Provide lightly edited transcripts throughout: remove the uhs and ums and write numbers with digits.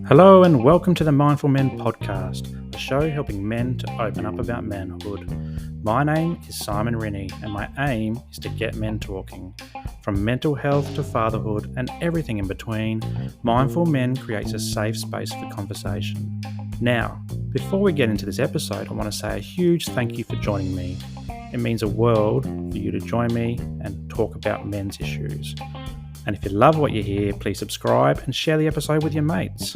Hello and welcome to the Mindful Men podcast, a show helping men to open up about manhood. My name is Simon Rennie and my aim is to get men talking. From mental health to fatherhood and everything in between, Mindful Men creates a safe space for conversation. Now, before we get into this episode, I want to say a huge thank you for joining me. It means a world for you to join me and talk about men's issues. And if you love what you hear, please subscribe and share the episode with your mates.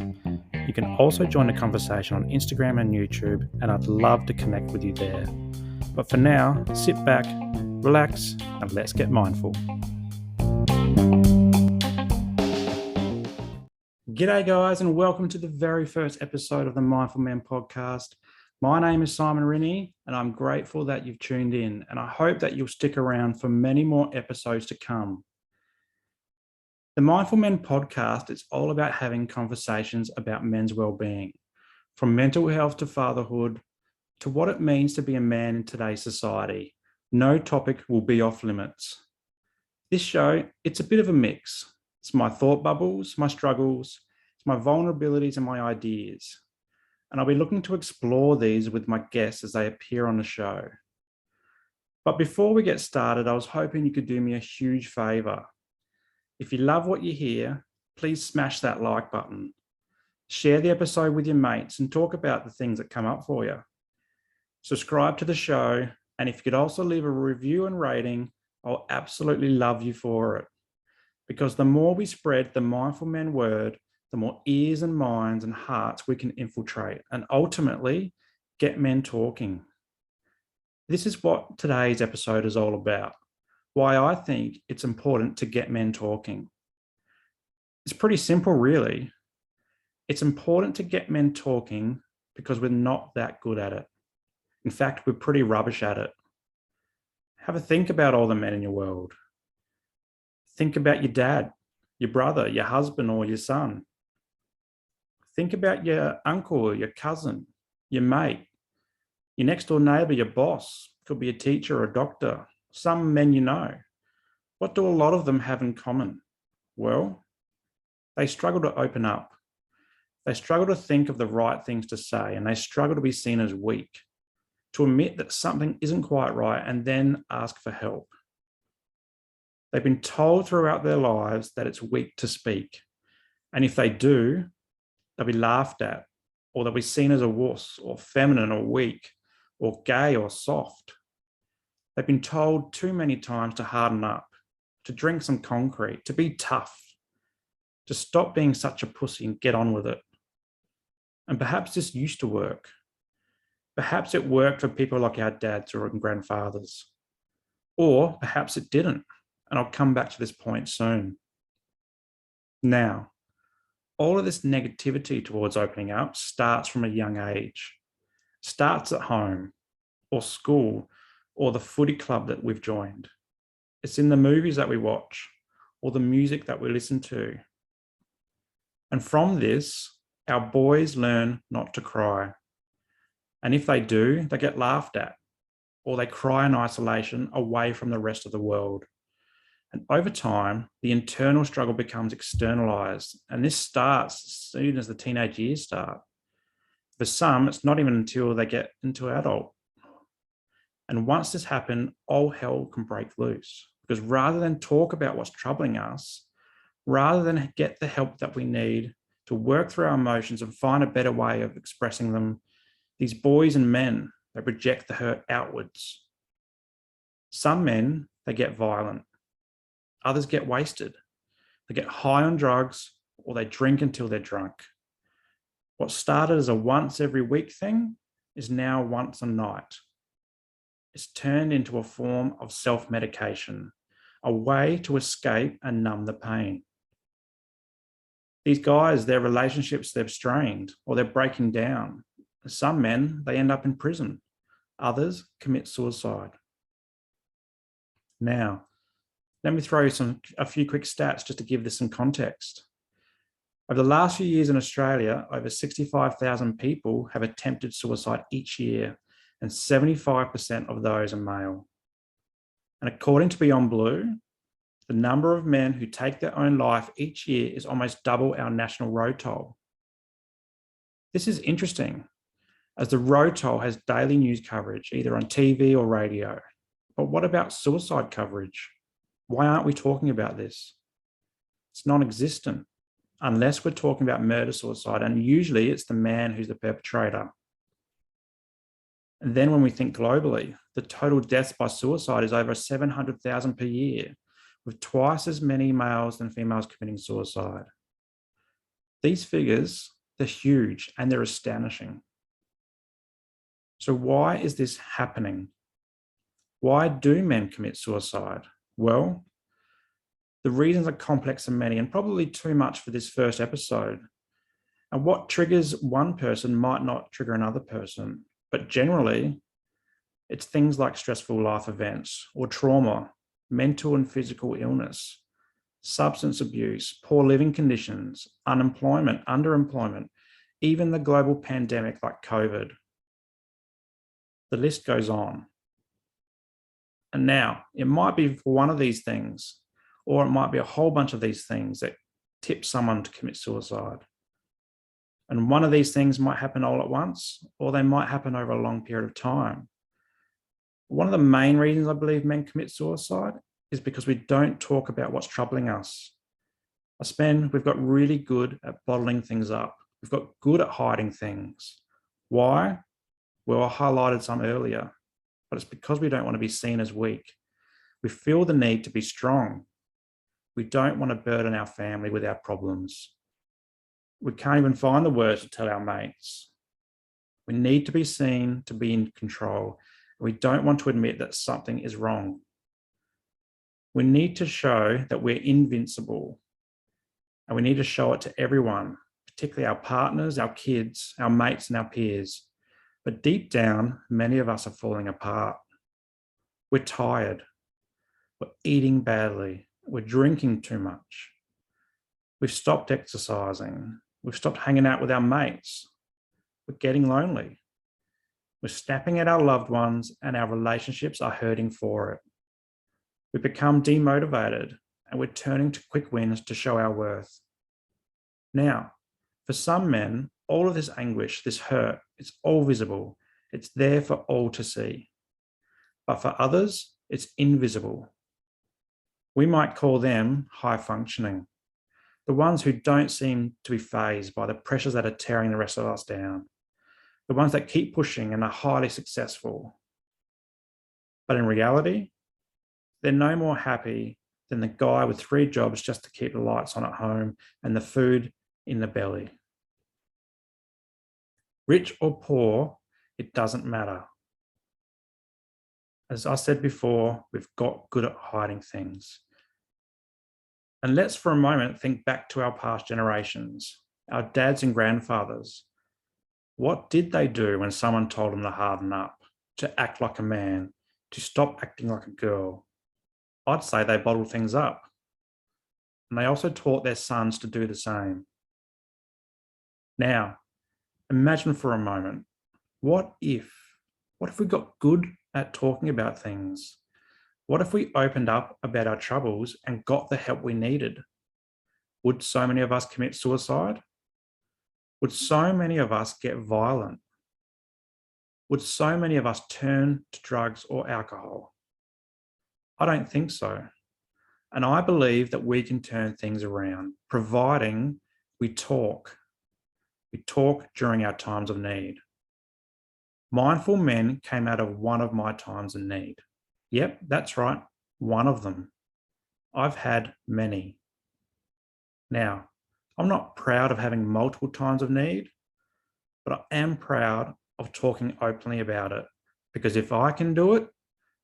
You can also join the conversation on Instagram and YouTube, and I'd love to connect with you there. But for now, sit back, relax, and let's get mindful. G'day guys, and welcome to the very first episode of the Mindful Men podcast. My name is Simon Rennie, and I'm grateful that you've tuned in, and I hope that you'll stick around for many more episodes to come. The Mindful Men podcast is all about having conversations about men's well-being, from mental health to fatherhood, to what it means to be a man in today's society. No topic will be off limits. This show, it's a bit of a mix. It's my thought bubbles, my struggles, it's my vulnerabilities and my ideas. And I'll be looking to explore these with my guests as they appear on the show. But before we get started, I was hoping you could do me a huge favor. If you love what you hear, please smash that like button. Share the episode with your mates and talk about the things that come up for you. Subscribe to the show, and if you could also leave a review and rating, I'll absolutely love you for it. Because the more we spread the Mindful Men word, the more ears and minds and hearts we can infiltrate and ultimately get men talking. This is what today's episode is all about. Why I think it's important to get men talking. It's pretty simple, really. It's important to get men talking because we're not that good at it. In fact, we're pretty rubbish at it. Have a think about all the men in your world. Think about your dad, your brother, your husband, or your son. Think about your uncle, your cousin, your mate, your next door neighbor, your boss. Could be a teacher or a doctor. Some men you know. What do a lot of them have in common? Well, they struggle to open up. They struggle to think of the right things to say, and they struggle to be seen as weak, to admit that something isn't quite right and then ask for help. They've been told throughout their lives that it's weak to speak. And if they do, they'll be laughed at, or they'll be seen as a wuss, or feminine, or weak, or gay, or soft. They've been told too many times to harden up, to drink some concrete, to be tough, to stop being such a pussy and get on with it. And perhaps this used to work. Perhaps it worked for people like our dads or grandfathers. Or perhaps it didn't. And I'll come back to this point soon. Now, all of this negativity towards opening up starts from a young age. Starts at home or school, or the footy club that we've joined. It's in the movies that we watch or the music that we listen to. And from this, our boys learn not to cry. And if they do, they get laughed at, or they cry in isolation away from the rest of the world. And over time, the internal struggle becomes externalized. And this starts as soon as the teenage years start. For some, it's not even until they get into adult. And once this happens, all hell can break loose. Because rather than talk about what's troubling us, rather than get the help that we need to work through our emotions and find a better way of expressing them, these boys and men, they project the hurt outwards. Some men, they get violent. Others get wasted. They get high on drugs, or they drink until they're drunk. What started as a once every week thing is now once a night. It's turned into a form of self-medication, a way to escape and numb the pain. These guys, their relationships, they've strained or they're breaking down. Some men, they end up in prison. Others commit suicide. Now, let me throw you a few quick stats just to give this some context. Over the last few years in Australia, over 65,000 people have attempted suicide each year, and 75% of those are male. And according to Beyond Blue, The number of men who take their own life each year is almost double our national road toll. This is interesting, as the road toll has daily news coverage, either on TV or radio. But what about suicide coverage? Why aren't we talking about this? It's non-existent, unless we're talking about murder-suicide, and usually it's the man who's the perpetrator. And then when we think globally, the total deaths by suicide is over 700,000 per year, with twice as many males than females committing suicide. These figures, they're huge and they're astonishing. So why is this happening? Why do men commit suicide? Well, the reasons are complex and many, and probably too much for this first episode. And what triggers one person might not trigger another person. But generally, it's things like stressful life events or trauma, mental and physical illness, substance abuse, poor living conditions, unemployment, underemployment, even the global pandemic like COVID. The list goes on. And now, it might be for one of these things, or it might be a whole bunch of these things that tip someone to commit suicide. And one of these things might happen all at once, or they might happen over a long period of time. One of the main reasons I believe men commit suicide is because we don't talk about what's troubling us. We've got really good at bottling things up. We've got good at hiding things. Why? Well, I highlighted some earlier, but it's because we don't want to be seen as weak. We feel the need to be strong. We don't want to burden our family with our problems. We can't even find the words to tell our mates. We need to be seen to be in control. We don't want to admit that something is wrong. We need to show that we're invincible. And we need to show it to everyone, particularly our partners, our kids, our mates, and our peers. But deep down, many of us are falling apart. We're tired. We're eating badly. We're drinking too much. We've stopped exercising. We've stopped hanging out with our mates. We're getting lonely. We're snapping at our loved ones, and our relationships are hurting for it. We've become demotivated, and we're turning to quick wins to show our worth. Now, for some men, all of this anguish, this hurt, it's all visible. It's there for all to see. But for others, it's invisible. We might call them high functioning, the ones who don't seem to be fazed by the pressures that are tearing the rest of us down, the ones that keep pushing and are highly successful. But in reality, they're no more happy than the guy with 3 jobs just to keep the lights on at home and the food in the belly. Rich or poor, it doesn't matter. As I said before, we've got good at hiding things. And let's for a moment think back to our past generations, our dads and grandfathers. What did they do when someone told them to harden up, to act like a man, to stop acting like a girl? I'd say they bottled things up. And they also taught their sons to do the same. Now, imagine for a moment, what if we got good at talking about things? What if we opened up about our troubles and got the help we needed? Would so many of us commit suicide? Would so many of us get violent? Would so many of us turn to drugs or alcohol? I don't think so. And I believe that we can turn things around, providing we talk. We talk during our times of need. Mindful Men came out of one of my times of need. Yep, that's right, one of them. I've had many. Now, I'm not proud of having multiple times of need, but I am proud of talking openly about it, because if I can do it,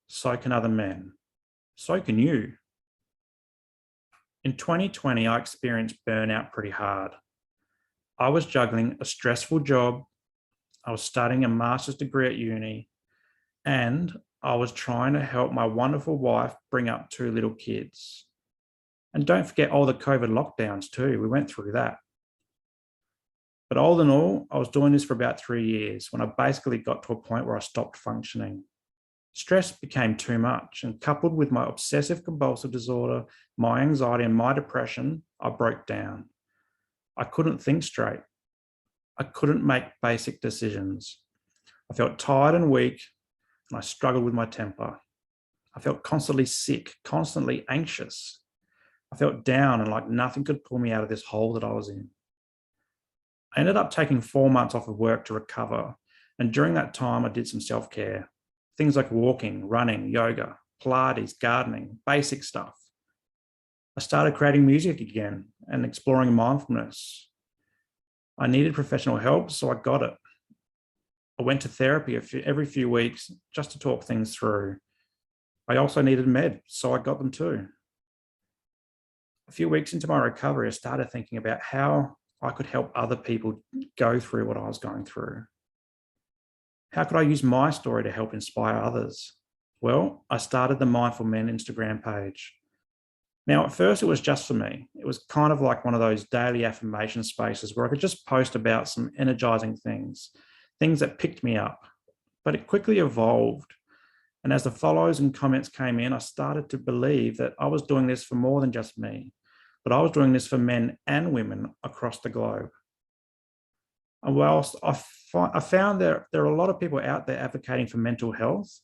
so can other men. So can you. In 2020, I experienced burnout pretty hard. I was juggling a stressful job, I was studying a master's degree at uni, and I was trying to help my wonderful wife bring up 2 little kids. And don't forget all the COVID lockdowns too, we went through that. But all in all, I was doing this for about 3 years when I basically got to a point where I stopped functioning. Stress became too much, and coupled with my obsessive compulsive disorder, my anxiety and my depression, I broke down. I couldn't think straight. I couldn't make basic decisions. I felt tired and weak, and I struggled with my temper. I felt constantly sick, constantly anxious. I felt down and like nothing could pull me out of this hole that I was in. I ended up taking 4 months off of work to recover. And during that time, I did some self-care. Things like walking, running, yoga, Pilates, gardening, basic stuff. I started creating music again and exploring mindfulness. I needed professional help, so I got it. I went to therapy every few weeks just to talk things through. I also needed meds, so I got them too. A few weeks into my recovery, I started thinking about how I could help other people go through what I was going through. How could I use my story to help inspire others? Well, I started the Mindful Men Instagram page. Now, at first, it was just for me. It was kind of like one of those daily affirmation spaces where I could just post about some energizing things that picked me up. But it quickly evolved. And as the follows and comments came in, I started to believe that I was doing this for more than just me, but I was doing this for men and women across the globe. And whilst I found there are a lot of people out there advocating for mental health,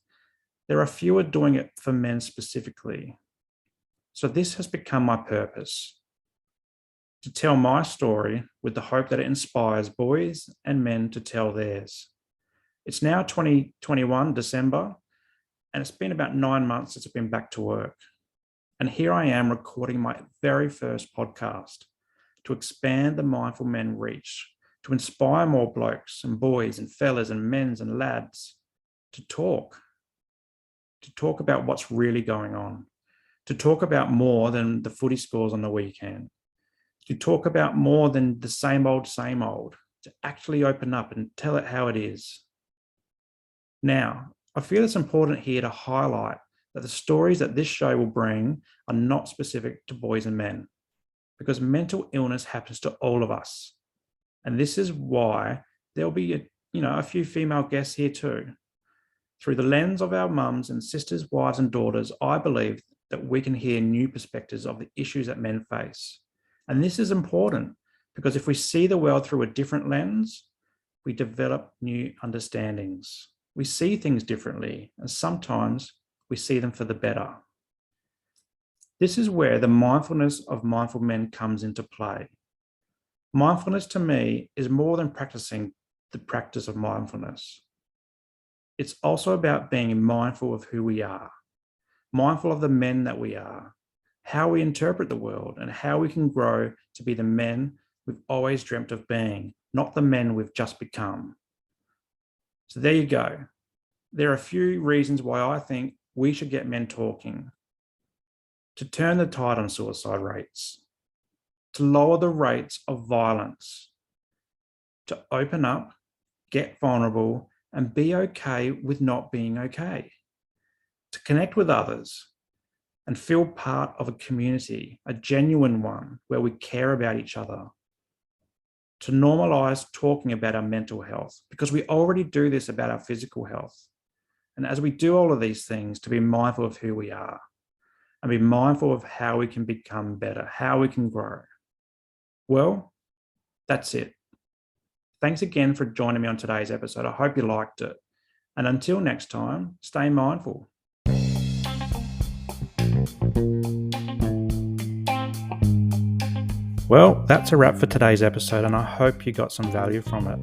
there are fewer doing it for men specifically. So this has become my purpose, to tell my story with the hope that it inspires boys and men to tell theirs. It's now 2021, December, and it's been about 9 months since I've been back to work. And here I am recording my very first podcast to expand the Mindful Men reach, to inspire more blokes and boys and fellas and men's and lads to talk about what's really going on, to talk about more than the footy scores on the weekend, to talk about more than the same old, to actually open up and tell it how it is. Now, I feel it's important here to highlight that the stories that this show will bring are not specific to boys and men, because mental illness happens to all of us. And this is why there'll be a few female guests here too. Through the lens of our mums and sisters, wives and daughters, I believe that we can hear new perspectives of the issues that men face. And this is important because if we see the world through a different lens, we develop new understandings. We see things differently, and sometimes we see them for the better. This is where the mindfulness of mindful men comes into play. Mindfulness to me is more than practicing the practice of mindfulness. It's also about being mindful of who we are, mindful of the men that we are, how we interpret the world, and how we can grow to be the men we've always dreamt of being, not the men we've just become. So there you go. There are a few reasons why I think we should get men talking. To turn the tide on suicide rates, to lower the rates of violence, to open up, get vulnerable, and be okay with not being okay, to connect with others and feel part of a community, a genuine one where we care about each other, to normalize talking about our mental health, because we already do this about our physical health. And as we do all of these things, to be mindful of who we are and be mindful of how we can become better, how we can grow. Well, that's it. Thanks again for joining me on today's episode. I hope you liked it. And until next time, stay mindful. Well, that's a wrap for today's episode, and I hope you got some value from it.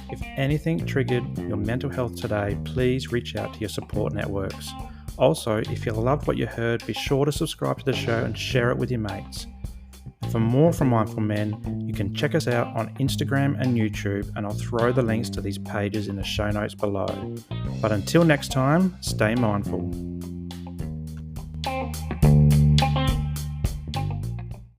If anything triggered your mental health today, please reach out to your support networks. Also, if you loved what you heard, be sure to subscribe to the show and share it with your mates. For more from Mindful Men, you can check us out on Instagram and YouTube, and I'll throw the links to these pages in the show notes below. But until next time, stay mindful.